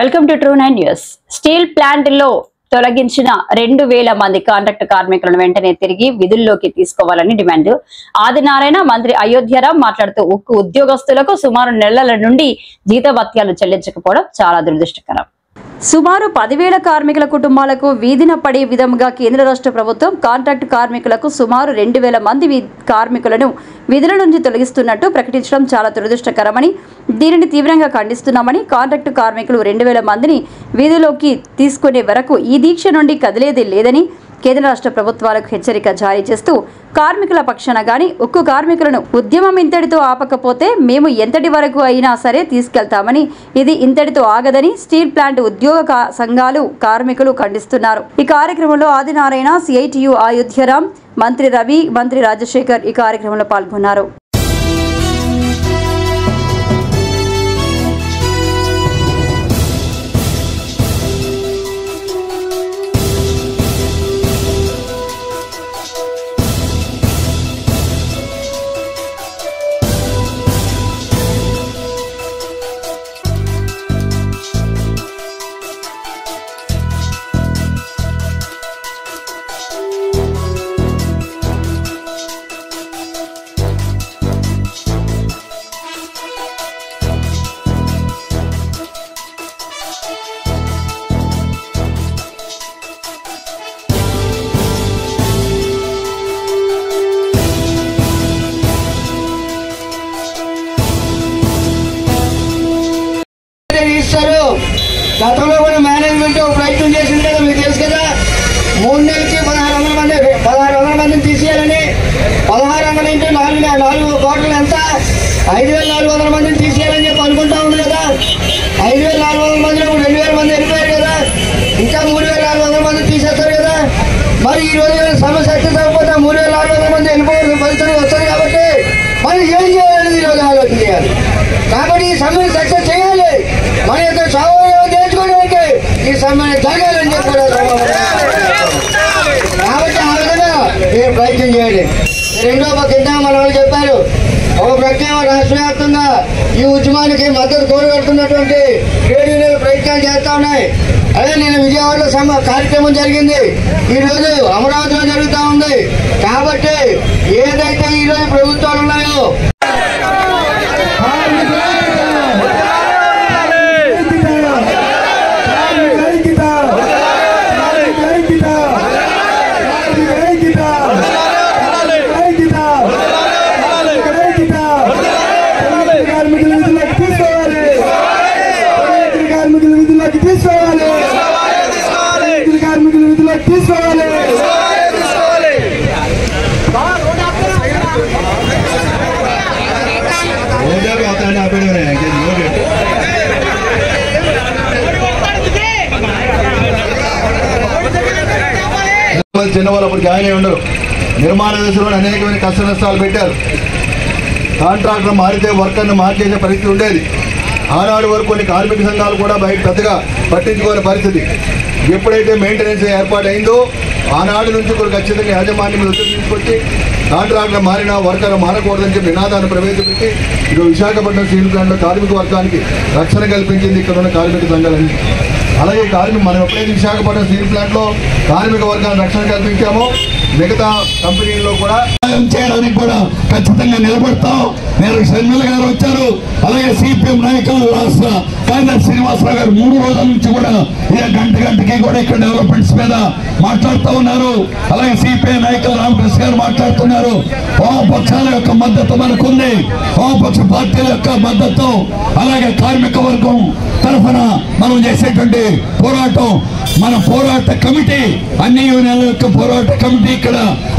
Welcome to true 9 news. Steel plant లో తొలగించిన 2000 మంది కాంట్రాక్ట్ కార్మికులను వెంటనే తిరిగి విధుల్లోకి తీసుకోవాలని డిమాండ్. ఆదినారాయణ మంత్రి అయోధ్యరావు మాట్లాడుతూ ఉక్కు ఉద్యోగస్తులకు సుమారు నెలల నుండి జీతభత్యాలు చెల్లించకపోవడం చాలా దురదృష్టకరం. సుమారు 10,000 కార్మికుల కుటుంబాలకు వీధిన పడే విధంగా కేంద్ర రాష్ట్ర ప్రభుత్వం కాంట్రాక్ట్ కార్మికులకు సుమారు 2,000 మంది కార్మికులను విధుల నుంచి తొలగిస్తున్నట్టు ప్రకటించడం చాలా దురదృష్టకరమని, దీనిని తీవ్రంగా ఖండిస్తున్నామని, కాంట్రాక్ట్ కార్మికులు 2,000 మందిని వీధిలోకి తీసుకునే వరకు ఈ దీక్ష నుండి కదిలేది లేదని కేంద్ర రాష్ట్ర ప్రభుత్వాలకు హెచ్చరిక జారీ చేస్తూ, కార్మికుల పక్షాన గాని ఉక్కు కార్మికులను ఉద్యమం ఇంతటితో ఆపకపోతే మేము ఎంతటి వరకు అయినా సరే తీసుకెళ్తామని, ఇది ఇంతటితో ఆగదని స్టీల్ ప్లాంట్ ఉద్యోగ సంఘాలు కార్మికులు ఖండిస్తున్నారు. ఈ కార్యక్రమంలో ఆదినారాయణ, సిఐటియు అయోధ్యరాం, మంత్రి రవి, మంత్రి రాజశేఖర్ ఈ కార్యక్రమంలో పాల్గొన్నారు. గతంలో కూడా మేనేజ్మెంట్ ప్రయత్నం చేసింది కదా, మీకు తెలుసు కదా. 3 నెలలకి 1,600 మందిని తీసేయాలని, 1,600 ఇంటూ 4 కోట్లు ఎంత, 5,400 మందిని తీసేయాలని చెప్పి అనుకుంటా ఉంది కదా. 5,400 మందిలో 2,000 మంది వెళ్ళిపోయారు కదా, ఇంకా 3,400 మంది తీసేస్తారు కదా. మరి ఈ రోజు సమస్య సక్సెస్ 3,400 మంది వెళ్ళిపోవాల్సిన పరిస్థితి వస్తుంది. కాబట్టి మనం ఏం చేయాలని ఈరోజు ఆలోచన చేయాలి. కాబట్టి ఈ సమయం సక్సెస్ చేయాలి, మన యొక్క స్వభావం నేర్చుకోవడానికి ఈ సమయం జరగాలని చెప్పారు. కాబట్టి ఆ విధంగా మీరు ప్రయత్నం చేయండి. రెండో పక్క మన వాళ్ళు చెప్పారు, ఒక ప్రత్యేక రాష్ట్ర వ్యాప్తంగా ఈ ఉద్యమానికి మద్దతు కోరుకుంటున్నటువంటి ట్రేడ్ యూనియన్లు ప్రయత్నాలు చేస్తా ఉన్నాయి. అదే నేను విజయవాడలో కార్యక్రమం జరిగింది, ఈరోజు అమరావతిలో జరుగుతూ ఉంది. కాబట్టి ఏదైతే ఈరోజు ప్రభుత్వాలు ఉన్నాయో చిన్న వాళ్ళు అప్పటికి ఆయనే ఉండరు. నిర్మాణ దశలో అనేకమైన కష్ట నష్టాలు పెట్టారు. కాంట్రాక్టర్ మారితే వర్కర్ను మార్చేసే పరిస్థితి ఉండేది. ఆనాడు వరకు కొన్ని కార్మిక సంఘాలు కూడా బయట పెద్దగా పట్టించుకోని పరిస్థితి. ఎప్పుడైతే మెయింటెనెన్స్ ఏర్పాటు అయిందో ఆనాడు నుంచి కూడా ఖచ్చితంగా యాజమాన్యం ఒత్తిడి తీసుకొచ్చి కాంట్రాక్టర్ మారినా వర్కర్ మారకూడదని చెప్పి నినాదాన్ని ప్రవేశపెట్టి ఈరోజు విశాఖపట్నం స్టీల్ ప్లాంట్లో కార్మిక వర్గానికి రక్షణ కల్పించింది ఇక్కడ ఉన్న కార్మిక సంఘాలన్నీ. అలాగే మనం ఎప్పుడైతే విశాఖపట్నం స్టీల్ ప్లాంట్లో కార్మిక వర్గాన్ని రక్షణ కల్పించామో మిగతా కంపెనీల్లో కూడా చేయడానికి కూడా ఖచ్చితంగా నిలబడతాం. నేను షర్మిల గారు వచ్చారు, అలాగే సిపిఎం నాయకులు రాష్ట్ర కార్యదర్శి శ్రీనివాసరావు గారు 3 రోజుల నుంచి కూడా గంటకి కూడా ఇక్కడ డెవలప్మెంట్స్ మీద మాట్లాడుతూ ఉన్నారు. అలాగే సిపిఐ నాయకులు రామకృష్ణ గారు మాట్లాడుతున్నారు. వామపక్షాల యొక్క మద్దతు మనకుంది, వామపక్ష పార్టీల యొక్క మద్దతు, అలాగే కార్మిక వర్గం తరఫున మనం చేసేటువంటి పోరాటం, మన పోరాట కమిటీ, అన్ని యూనియన్ల యొక్క పోరాట కమిటీ ఇక్కడ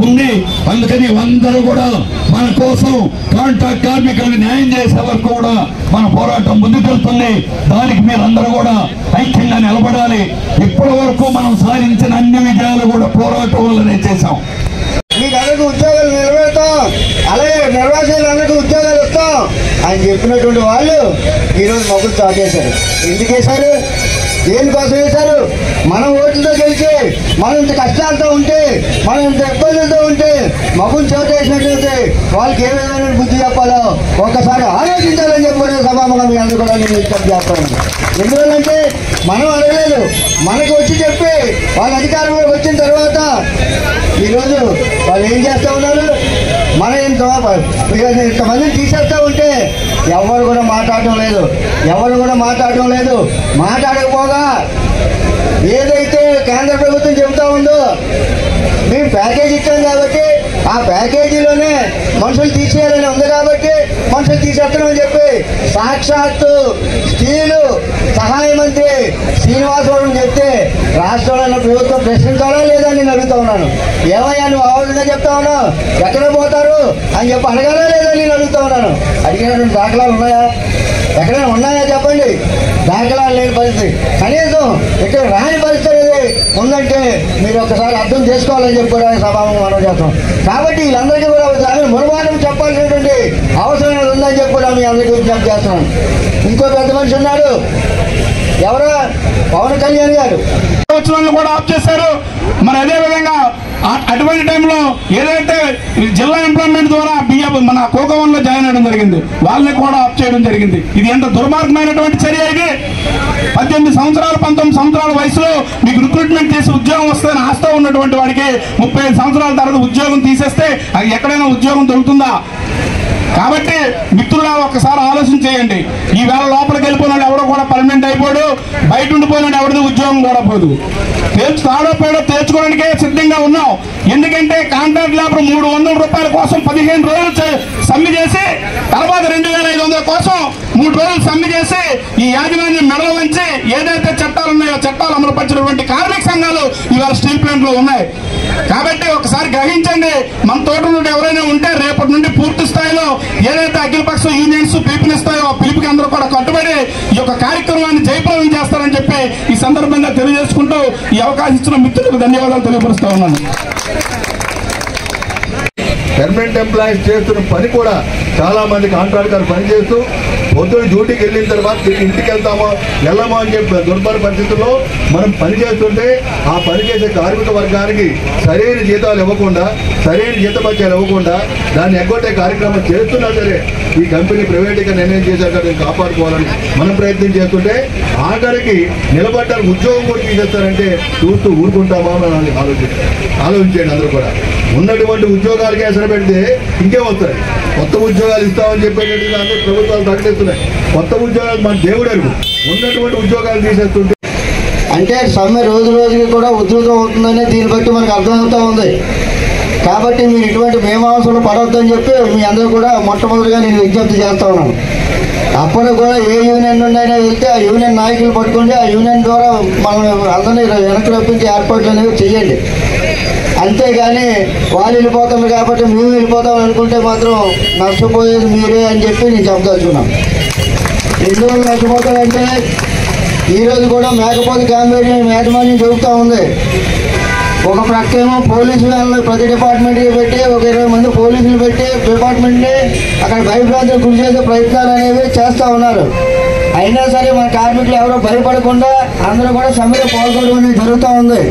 ఉంది. అందుకని అందరూ కూడా మన కోసం కాంట్రాక్ట్ కార్మికులకు న్యాయం చేసే వరకు కూడా మన పోరాటం ముందుకెళ్తుంది. దానికి మీరందరూ కూడా ఐక్యంగా నిలబడాలి. ఇప్పటి వరకు మనం సాధించిన అన్ని విజయాలు కూడా పోరాటం వల్లనే చేశాం. మీకు అందరికీ ఉద్యోగాలు నిలబెడతాం, అలాగే నిర్వాసాలందరికీ ఉద్యోగాలు ఇస్తాం అని చెప్పినటువంటి వాళ్ళు ఈరోజు మొగ్గులు చాటేశారు. ఎందుకు వేశారు? దేనికోసం వేశారు? మనం ఓట్లతో గెలిచి మనం ఇంత కష్టాలతో ఉంటే, మనం ఇంత ఇబ్బందులతో ఉంటే మగుని చోటేసినట్లయితే వాళ్ళకి ఏ విధమైన బుద్ధి చెప్పాలో ఒక్కసారి ఆలోచించాలని చెప్పి సభాముఖం మీ అందరూ కూడా నేను విజ్ఞప్తి చేస్తాను. ఎందువల్లంటే మనం అడగలేదు, మనకు వచ్చి చెప్పి వాళ్ళ అధికారంలోకి వచ్చిన తర్వాత ఈరోజు వాళ్ళు ఏం చేస్తూ ఉన్నారు? మనం ఇంతమందిని తీసేస్తూ ఉంటే ఎవరు కూడా మాట్లాడటం లేదు. మాట్లాడకపోగా ఏదైతే కేంద్ర ప్రభుత్వం చెబుతా ఉందో, మేము ప్యాకేజీ ఇచ్చాం కాబట్టి ఆ ప్యాకేజీలోనే మనుషులు తీసేయాలని ఉంది కాబట్టి మనుషులు తీసేస్తున్నామని చెప్పి సాక్షాత్తు స్టీలు సహాయ మంత్రి శ్రీనివాసరావు చెప్తే రాష్ట్రంలో ప్రభుత్వం ప్రశ్నించాలా లేదా నేను అడుగుతా ఉన్నాను. ఏమయ్యా నువ్వు ఆవలంగా చెప్తా ఉన్నావు, ఎక్కడ పోతారు అని చెప్పి అడగాలా లేదా నేను అడుగుతా ఉన్నాను. అడిగినటువంటి దాఖలాలు ఉన్నాయా? ఎక్కడైనా ఉన్నాయా చెప్పండి? దాఖలాలు లేని పరిస్థితి, కనీసం ఇక్కడ రాని పరిస్థితి అనేది ఉందంటే మీరు ఒకసారి అర్థం చేసుకోవాలని చెప్పి కూడా సభాముఖం మనం చేస్తాం. కాబట్టి వీళ్ళందరికీ కూడా మురమానం చెప్పాల్సినటువంటి అవసరం ఉందని చెప్పి కూడా మీ అందరికీ విజ్ఞప్తి చేస్తున్నాను. ఇంకో పెద్ద మనిషి ఉన్నాడు, ఎవరో పవన్ కళ్యాణ్ గారు కూడా ఆఫ్ చేశారు. మరి అదే విధంగా అటువంటి టైంలో ఏదైతే జిల్లా ఎంప్లాయ్మెంట్ ద్వారా మన కోకవన్లో జాయిన్ అవ్వడం జరిగింది, వాళ్ళని కూడా ఆఫ్ చేయడం జరిగింది. ఇది ఎంత దుర్మార్గమైనటువంటి చర్య! ఇది 18 సంవత్సరాలు 19 సంవత్సరాల వయసులో మీకు రిక్రూట్మెంట్ చేసి ఉద్యోగం వస్తుందని ఆస్తో ఉన్నటువంటి వాడికి 35 సంవత్సరాల తర్వాత ఉద్యోగం తీసేస్తే అది ఎక్కడైనా ఉద్యోగం దొరుకుతుందా? కాబట్టి మిత్రులా ఒక్కసారి ఆలోచన చేయండి. ఈవేళ లోపలికి వెళ్ళిపోయినాడు ఎవడో కూడా పర్మనెంట్ అయిపోడు, బయట ఉండిపోయినాడు ఎవరిది ఉద్యోగం కూడా పోదు. తాడో పేడో తెచ్చుకోవడానికే సిద్ధంగా ఉన్నాం. ఎందుకంటే కాంట్రాక్ట్ లేబర్ 300 రూపాయల కోసం 15 రోజులు సమ్మె చేసి, తర్వాత 2500 కోసం 3 రోజులు సమ్మె చేసి ఈ యాజమాన్యం మెడలు వంచి ఏదైతే చట్టాలు ఉన్నాయో చట్టాలు అమలు పరిచినటువంటి కార్మిక సంఘాలు ఇవాళ స్టీల్ ప్లాంట్ లో ఉన్నాయి. కాబట్టి ఒకసారి గ్రహించండి. మన తోట నుండి ఎవరైనా ఉంటే రేపటి నుండి పూర్తి స్థాయిలో ఏదైతే అఖిలపక్ష యూనియన్స్ పిలుపునిస్తాయో పిలుపుకి అందరూ కూడా కట్టుబడి ఈ యొక్క కార్యక్రమాన్ని జయప్రదం చేస్తారని చెప్పి ఈ సందర్భంగా తెలియజేసుకుంటూ ఈ అవకాశం ఇచ్చిన మిత్రులకు ధన్యవాదాలు తెలియపరుస్తా ఉన్నాను. పర్మనెంట్ ఎంప్లాయీస్ చేస్తున్న పని కూడా చాలా మంది కాంట్రాక్టర్ పని చేస్తూ పొద్దున డ్యూటీకి వెళ్ళిన తర్వాత ఇంటికి వెళ్ళమో అని చెప్పి దుర్భర పరిస్థితుల్లో మనం పని చేస్తుంటే ఆ పని చేసే కార్మిక వర్గానికి సరైన జీతాలు ఇవ్వకుండా, సరైన జీతభత్యాలు ఇవ్వకుండా దాన్ని ఎగ్గొట్టే కార్యక్రమం చేస్తున్నా సరే ఈ కంపెనీ ప్రైవేట్గా నిర్ణయం చేశాక దీన్ని కాపాడుకోవాలని మనం ప్రయత్నం చేస్తుంటే ఆఖరికి నిలబడ్డానికి ఉద్యోగం కూడా తీసేస్తారంటే చూస్తూ ఊరుకుంటామా అని ఆలోచించండి. అందరూ కూడా ఉన్నటువంటి ఉద్యోగాలకి అసలు పెడితే ఇంకే వస్తాయి. కొత్త ఉద్యోగాలు ఇస్తామని చెప్పేటట్టుగా అందరూ ప్రభుత్వాలు ప్రకటిస్తున్నాయి. కొత్త ఉద్యోగాలు మన దేవుడు అడుగు, ఉన్నటువంటి ఉద్యోగాలు తీసేస్తుంటే అంటే సమ్మె రోజు రోజుకి కూడా ఉధృతం అవుతుందని దీన్ని బట్టి మనకు అర్థమవుతూ ఉంది. కాబట్టి మీరు ఇటువంటి మేమాంసంలో పడవద్దని చెప్పి మీ అందరూ కూడా మొట్టమొదటిగా నేను విజ్ఞప్తి చేస్తా ఉన్నాను. అప్పుడు కూడా ఏ యూనియన్ నుండైనా వెళ్తే ఆ యూనియన్ నాయకులు పట్టుకుంటే ఆ యూనియన్ ద్వారా మనం అందరినీ వెనక్కి రప్పించే ఏర్పాట్లు అనేవి చేయండి. అంతేగాని వాళ్ళు వెళ్ళిపోతున్నారు కాబట్టి మేము వెళ్ళిపోతామని అనుకుంటే మాత్రం నష్టపోయేది మీరే అని చెప్పి నేను చెప్పదలుచుకున్నాను. ఎందువల్ల నష్టపోతాడంటే ఈరోజు కూడా మేకపోతే క్యాంపెయిన్ యాజమాన్యం జరుగుతూ ఉంది. ఒక ప్రక్కేమో పోలీసు వాళ్ళని ప్రతి డిపార్ట్మెంట్కి పెట్టి ఒక 20 మంది పోలీసులు పెట్టి డిపార్ట్మెంట్ని అక్కడ భయభ్రాంతులు గురి చేసే ప్రయత్నాలు అనేవి చేస్తూ ఉన్నారు. అయినా సరే మన కార్మికులు ఎవరో భయపడకుండా అందరూ కూడా సమ్మెలో పాల్గొనడం అనేది జరుగుతూ ఉంది.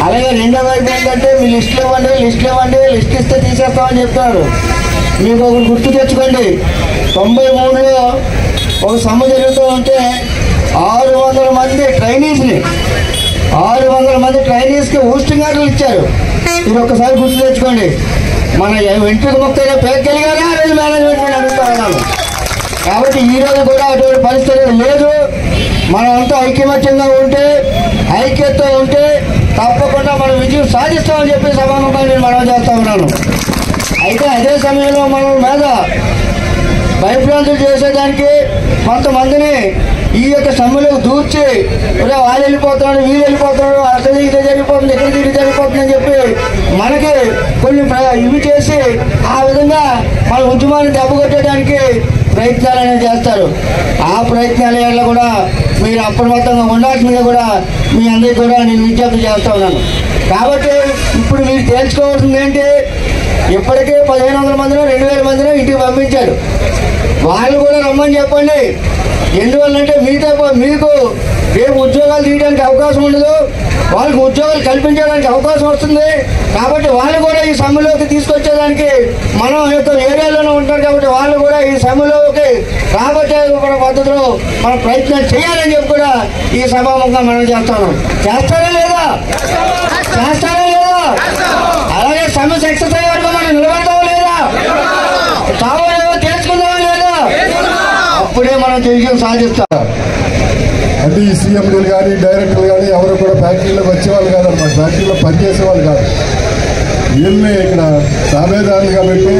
అలాగే రెండో వైపు ఏంటంటే మీ లిస్టులు ఇవ్వండి, లిస్ట్ ఇస్తే తీసేస్తామని చెప్తున్నారు. మీకు ఒకటి గుర్తు తెచ్చుకోండి, 93లో ఒక సమ్మె జరుగుతూ ఉంటే 600 మంది ట్రైనీస్కి ఊస్టింగ్ ఆర్డర్లు ఇచ్చారు. మీరు ఒక్కసారి గుర్తు తెచ్చుకోండి. మన వెంట్రుక మొక్కైనా పేరుకెళ్ళగానే ఆ రోజు మేనేజ్మెంట్ అడుగుతా ఉన్నాను. కాబట్టి ఈరోజు కూడా అటువంటి పరిస్థితి లేదు. మనం అంతా ఐక్యమత్యంగా ఉంటే, ఐక్యతతో ఉంటే తప్పకుండా మనం విజయం సాధిస్తామని చెప్పి సభాముఖంగా నేను మనవి చేస్తా ఉన్నాను. అయితే అదే సమయంలో మనం మీద భయభ్రాంతులు చేసేదానికి కొంతమందిని ఈ యొక్క సమ్మెలో దూర్చి వాళ్ళు వెళ్ళిపోతున్నాడు, వీళ్ళు వెళ్ళిపోతున్నాడు, అక్కడ ఇది జరిగిపోతుంది, ఎక్కడ ఇది జరిగిపోతుందని చెప్పి మనకి కొన్ని ఇవి చేసి ఆ విధంగా మన ఉద్యమాన్ని దెబ్బకొట్టడానికి ప్రయత్నాలు అనేవి చేస్తారు. ఆ ప్రయత్నాల కూడా మీరు అప్రమత్తంగా ఉండాల్సిందిగా కూడా మీ అందరికీ కూడా నేను విజ్ఞప్తి చేస్తా ఉన్నాను. కాబట్టి ఇప్పుడు మీరు తేల్చుకోవాల్సింది ఏంటి? ఇప్పటికే 1500 మందినో 2000 మందినో ఇంటికి పంపించారు. వాళ్ళు కూడా రమ్మని చెప్పండి. ఎందువల్లంటే మీకు రేపు ఉద్యోగాలు తీయడానికి అవకాశం ఉండదు, వాళ్ళకి ఉద్యోగాలు కల్పించడానికి అవకాశం వస్తుంది. కాబట్టి వాళ్ళు కూడా ఈ సమ్మెలోకి తీసుకొచ్చేదానికి మనం ఏరియాలోనే ఉంటారు కాబట్టి వాళ్ళు కూడా ఈ సమ్మెలోకి రాబట్టే పద్ధతిలో మనం ప్రయత్నం చేయాలని చెప్పి కూడా ఈ సభాముఖంగా మనం చేస్తాను. చేస్తారా లేదా? చేస్తారా లేదా? అలాగే సమ్మె సక్సెస్ అయ్యే వరకు మనం నిలబడతామా లేదా? చావలేదో తెలుసుకుందామా లేదా? అప్పుడే మనం విజయం సాధిస్తాం. అంటే ఈ సీఎంలు కానీ డైరెక్టర్లు కానీ ఎవరు కూడా ఫ్యాక్టరీలోకి వచ్చేవాళ్ళు కాదన్నమాట, ఫ్యాక్టరీలో పనిచేసేవాళ్ళు కాదు. వీళ్ళని ఇక్కడ తాబేదారులుగా పెట్టి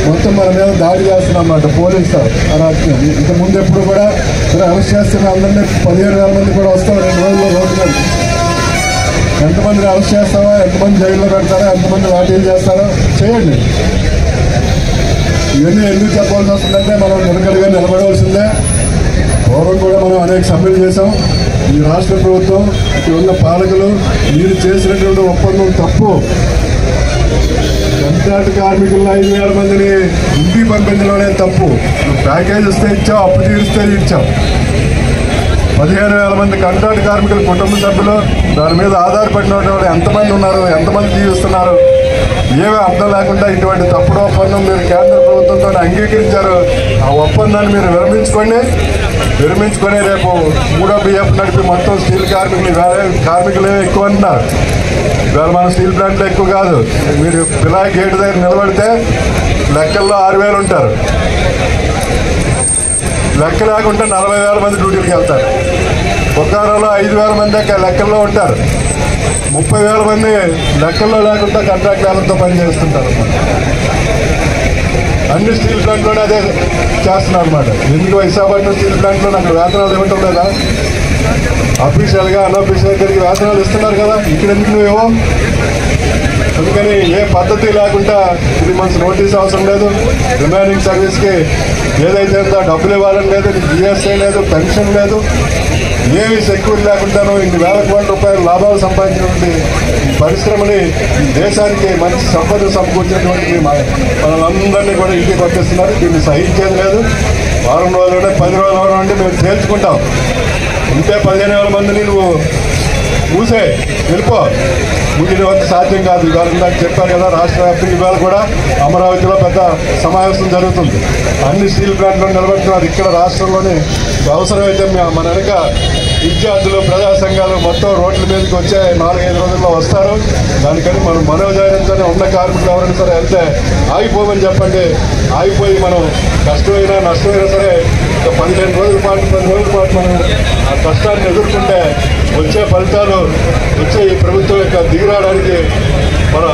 మొత్తం మన మీద దాడి చేస్తున్నమాట పోలీసు అరాచకం. ఇంతకుముందు ఎప్పుడు కూడా అరెస్ట్ చేస్తున్న అందరినీ 15,000 మంది కూడా వస్తాం 2 రోజుల్లో రోడ్డు మీద. ఎంతమందిని అరెస్ట్ చేస్తావా, ఎంతమంది జైల్లో పెడతారా, ఎంతమంది వాటిలు చేస్తారో చేయండి. ఇవన్నీ ఎందుకు చెప్పాల్సి వస్తుందంటే మనం నిలకడగా నిలబడవలసిందే. పూర్వం కూడా మనం అనేక సమ్మెలు చేశాం. ఈ రాష్ట్ర ప్రభుత్వం ఇక్కడ ఉన్న పాలకులు మీరు చేసినటువంటి ఒప్పందం తప్పు. కాంట్రాక్ట్ కార్మికులను 5,000 మందిని ఇంటికి పంపించడమే తప్పు. ప్యాకేజ్ ఇస్తే ఇచ్చావు, అప్పు తీరిస్తే ఇచ్చావు. 15,000 మంది కాంట్రాక్ట్ కార్మికుల కుటుంబ సభ్యులు దాని మీద ఆధారపడిన వాళ్ళు ఎంతమంది ఉన్నారు, ఎంతమంది జీవిస్తున్నారు, ఏమీ అర్థం లేకుండా ఇటువంటి తప్పుడు ఒప్పందం మీరు కేంద్ర ప్రభుత్వంతో అంగీకరించారు. ఆ ఒప్పందాన్ని మీరు విరమించుకొని రేపు 3వ BF నడిపి మొత్తం స్టీల్ కార్మికులే ఎక్కువ అంటున్నారు. ఇవాళ మన స్టీల్ ప్లాంట్లో ఎక్కువ కాదు. మీరు పిలాయి గేటు దగ్గర నిలబడితే లెక్కల్లో 6,000 ఉంటారు. లెక్క లేకుండా 40,000 మంది డ్యూటీలకు వెళ్తారు. బొక్కారోలో 5,000 మంది లెక్కల్లో ఉంటారు. 30,000 మంది లెక్కల్లో లేకుండా కాంట్రాక్ట్ లేబర్తో పనిచేస్తుంటారు. అన్ని స్టీల్ ప్లాంట్లోనే అదే చేస్తున్నారు అనమాట. ఎందుకు విశాఖపట్నం స్టీల్ ప్లాంట్లో నాకు వేతనాలు ఇవ్వటం లేదా? అఫీషియల్గా అన్అఫీషియల్గా తిరిగి వేతనాలు ఇస్తున్నారు కదా, ఇక్కడ ఎందుకు నువ్వేమో? అందుకని ఏ పద్ధతి లేకుండా 3 months నోటీస్ అవసరం లేదు. రిమైనింగ్ సర్వీస్కి ఏదైతే ఉందో డబ్బులు ఇవ్వాలని లేదు, GST లేదు, పెన్షన్ లేదు, ఏమి సెక్యూర్ లేకుండాను ఇన్ని వేల కోట్ల రూపాయల లాభాలు సంపాదించినటువంటి ఈ పరిశ్రమని దేశానికి మంచి సంపద సమకూర్చినటువంటి మనలందరినీ కూడా ఇంటికి పంపిస్తున్నారు. దీన్ని సహించేది లేదు. వారం రోజులు 10 రోజులు అంటే మేము తేల్చుకుంటాం. ఉంటే 15,000 మందిని నువ్వు మూసే వెళ్ళిపో. ముగిన వరకు సాధ్యం కాదు. ఇవాళ ఇందాక చెప్పారు కదా, రాష్ట్ర వ్యాప్తంగా ఇవాళ కూడా అమరావతిలో పెద్ద సమావేశం జరుగుతుంది. అన్ని స్టీల్ ప్లాంట్లో నిలబెడుతున్నారు. ఇక్కడ రాష్ట్రంలోని అవసరమైతే మన వెనక విద్యార్థులు, ప్రజా సంఘాలు మొత్తం రోడ్ల మీదకి వచ్చే 4-5 రోజుల్లో వస్తారు. దానికని మనం మనోజాయినంతోనే ఉన్న కార్మికులు ఎవరైనా సరే వెళ్తే ఆగిపోమని చెప్పండి. ఆగిపోయి మనం కష్టమైనా నష్టమైనా సరే 15 రోజుల పాటు 10 రోజుల పాటు మనం ఆ కష్టాన్ని ఎదుర్కొంటే వచ్చే ఫలితాలు వచ్చే ఈ ప్రభుత్వం యొక్క దిగిరావడానికి మన